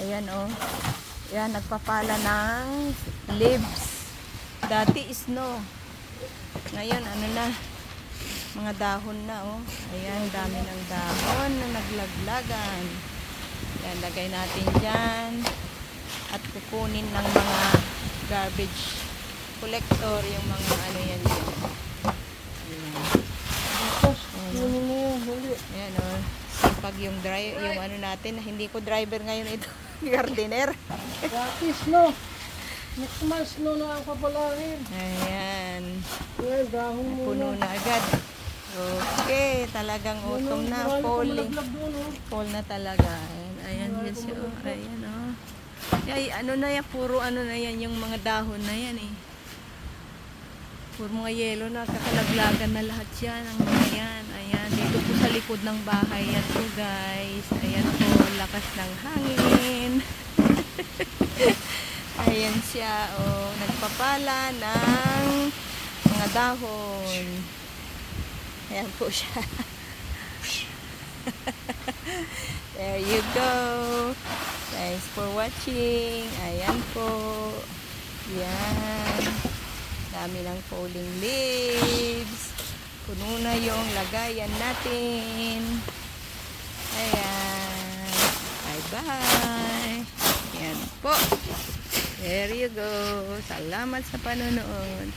Ayan oh. Ayan, nagpapala ng leaves. Dati snow. Ngayon, ano na, mga dahon na oh. Ayan, dami ng dahon na naglaglagan. Ayan, lagay natin dyan. At kukunin ng mga garbage collector yung mga ano yan dyan. Ayan o. Pag yung ano natin, hindi ko driver ngayon ito. Gardener. Gratis, no? Next month, no na ang papalahin. Ayan. Ayan, dahon muna. Puno na agad. Okay, talagang autumn na. Falling. Fall na talaga. Ayan, ayan yan siya. Ayan o. Ay, ano na yan, puro ano na yan, yung mga dahon na yan eh. Puro mga yelo na, kakalaglagan na lahat yan, ang mga yan. Ayan, dito po sa likod ng bahay yan po guys. Ayan po, lakas ng hangin. Ayan siya, oh, nagpapala ng mga dahon. Ayan po siya. There you go. Thanks for watching. Ayan po. Yan. Dami ng falling leaves. Puno na yung lagayan natin. Ayan. Bye-bye. Yan po. There you go. Salamat sa panonood.